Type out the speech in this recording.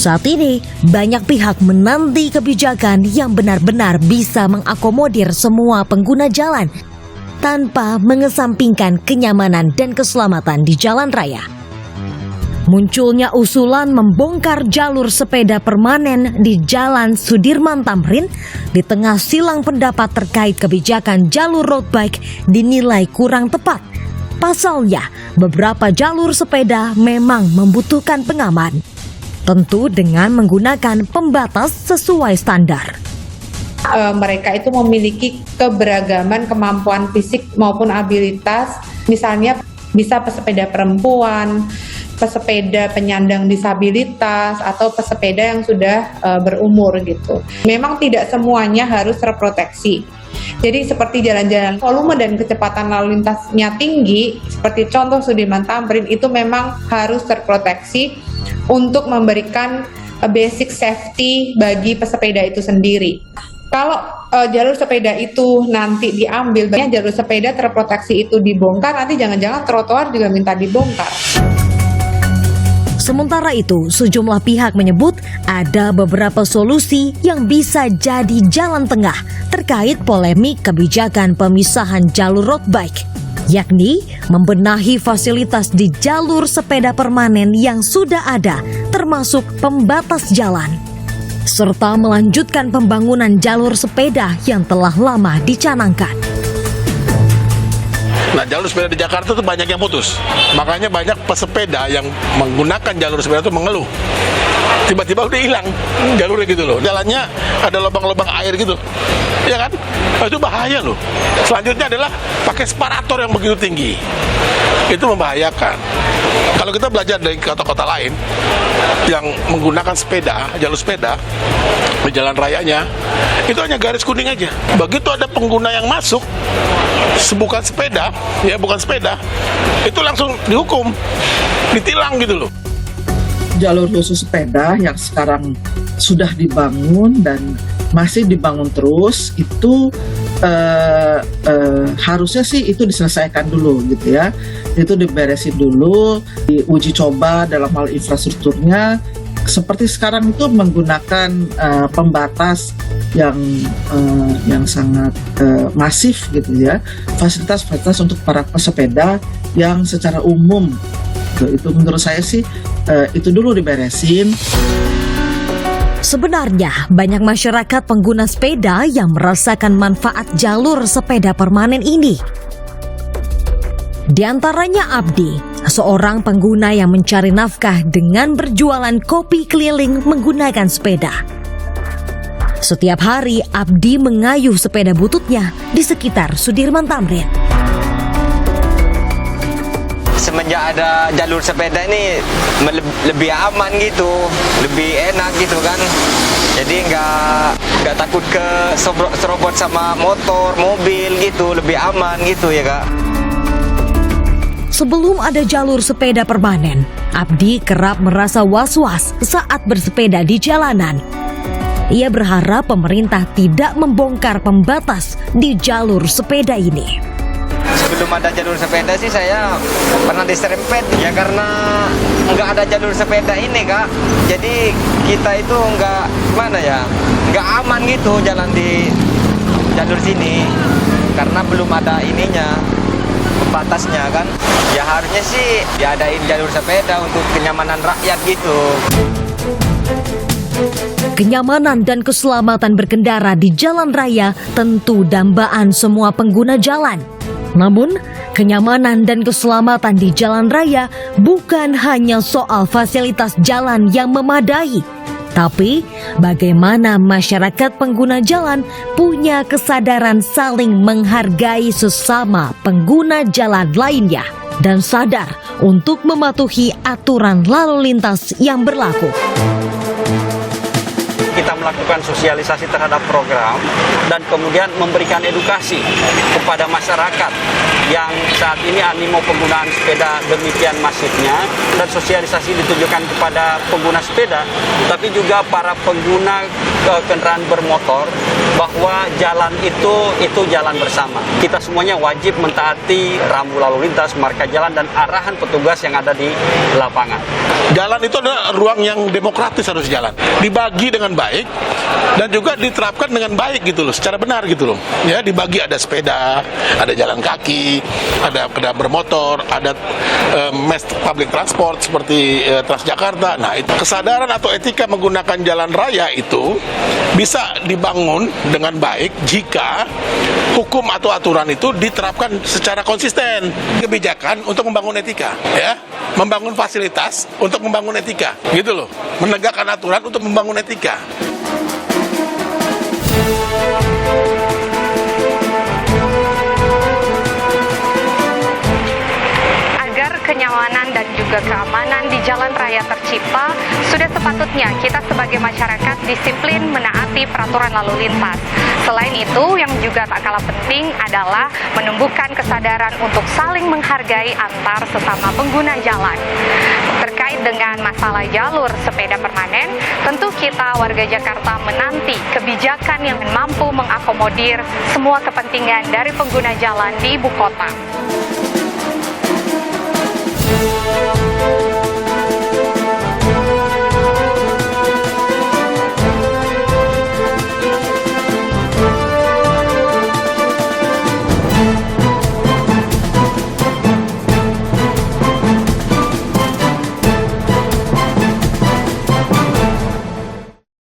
Saat ini, banyak pihak menanti kebijakan yang benar-benar bisa mengakomodir semua pengguna jalan tanpa mengesampingkan kenyamanan dan keselamatan di jalan raya. Munculnya usulan membongkar jalur sepeda permanen di Jalan Sudirman Tamrin di tengah silang pendapat terkait kebijakan jalur road bike dinilai kurang tepat. Pasalnya, beberapa jalur sepeda memang membutuhkan pengaman, tentu dengan menggunakan pembatas sesuai standar. Mereka itu memiliki keberagaman kemampuan fisik maupun abilitas, misalnya bisa pesepeda perempuan, pesepeda penyandang disabilitas, atau pesepeda yang sudah berumur gitu. Memang tidak semuanya harus terproteksi. Jadi seperti jalan-jalan volume dan kecepatan lalu lintasnya tinggi, seperti contoh Sudirman Tamrin, itu memang harus terproteksi untuk memberikan basic safety bagi pesepeda itu sendiri. Kalau jalur sepeda itu nanti diambil, banyak jalur sepeda terproteksi itu dibongkar, nanti jangan-jangan trotoar juga minta dibongkar. Sementara itu, sejumlah pihak menyebut ada beberapa solusi yang bisa jadi jalan tengah terkait polemik kebijakan pemisahan jalur road bike, yakni membenahi fasilitas di jalur sepeda permanen yang sudah ada, termasuk pembatas jalan, serta melanjutkan pembangunan jalur sepeda yang telah lama dicanangkan. Nah, jalur sepeda di Jakarta tuh banyak yang putus. Makanya banyak pesepeda yang menggunakan jalur sepeda itu mengeluh. Tiba-tiba udah hilang jalurnya gitu loh. Jalannya ada lubang-lubang air gitu. Ya kan? Nah, itu bahaya loh. Selanjutnya adalah pakai separator yang begitu tinggi. Itu membahayakan. Kalau kita belajar dari kota-kota lain yang menggunakan sepeda, jalur sepeda di jalan rayanya, itu hanya garis kuning aja. Begitu ada pengguna yang masuk, bukan sepeda, itu langsung dihukum, ditilang gitu loh. Jalur khusus sepeda yang sekarang sudah dibangun dan masih dibangun terus, itu harusnya sih itu diselesaikan dulu gitu ya. Itu diberesin dulu, diuji coba dalam hal infrastrukturnya. Seperti sekarang itu menggunakan pembatas yang sangat masif gitu ya, fasilitas-fasilitas untuk para pesepeda yang secara umum. Itu menurut saya sih itu dulu diberesin. Sebenarnya banyak masyarakat pengguna sepeda yang merasakan manfaat jalur sepeda permanen ini. Di antaranya Abdi, seorang pengguna yang mencari nafkah dengan berjualan kopi keliling menggunakan sepeda. Setiap hari Abdi mengayuh sepeda bututnya di sekitar Sudirman Tamrin. Semenjak ada jalur sepeda ini lebih aman gitu, lebih enak gitu kan. Jadi nggak takut serobot sama motor, mobil gitu, lebih aman gitu ya Kak. Sebelum ada jalur sepeda permanen, Abdi kerap merasa was-was saat bersepeda di jalanan. Ia berharap pemerintah tidak membongkar pembatas di jalur sepeda ini. Sebelum ada jalur sepeda sih saya pernah diserempet ya, karena nggak ada jalur sepeda ini Kak. Jadi kita itu nggak aman gitu jalan di jalur sini karena belum ada ininya, pembatasnya kan. Ya harusnya sih diadain jalur sepeda untuk kenyamanan rakyat gitu. Kenyamanan dan keselamatan berkendara di jalan raya tentu dambaan semua pengguna jalan. Namun, kenyamanan dan keselamatan di jalan raya bukan hanya soal fasilitas jalan yang memadai, tapi bagaimana masyarakat pengguna jalan punya kesadaran saling menghargai sesama pengguna jalan lainnya dan sadar untuk mematuhi aturan lalu lintas yang berlaku. Kita melakukan sosialisasi terhadap program dan kemudian memberikan edukasi kepada masyarakat yang saat ini animo penggunaan sepeda demikian masifnya, dan sosialisasi ditujukan kepada pengguna sepeda tapi juga para pengguna kendaraan bermotor bahwa jalan itu jalan bersama. Kita semuanya wajib mentaati rambu lalu lintas, marka jalan dan arahan petugas yang ada di lapangan. Jalan itu adalah ruang yang demokratis, harus jalan dibagi dengan baik dan juga diterapkan dengan baik gitu loh, secara benar gitu loh. Ya, dibagi, ada sepeda, ada jalan kaki, ada kendaraan bermotor, ada mass public transport seperti Transjakarta. Nah, itu kesadaran atau etika menggunakan jalan raya itu bisa dibangun dengan baik jika hukum atau aturan itu diterapkan secara konsisten. Kebijakan untuk membangun etika, ya, membangun fasilitas untuk membangun etika, gitu loh. Menegakkan aturan untuk membangun etika. Kenyamanan dan juga keamanan di jalan raya tercipta, sudah sepatutnya kita sebagai masyarakat disiplin menaati peraturan lalu lintas. Selain itu, yang juga tak kalah penting adalah menumbuhkan kesadaran untuk saling menghargai antar sesama pengguna jalan. Terkait dengan masalah jalur sepeda permanen, tentu kita warga Jakarta menanti kebijakan yang mampu mengakomodir semua kepentingan dari pengguna jalan di ibu kota.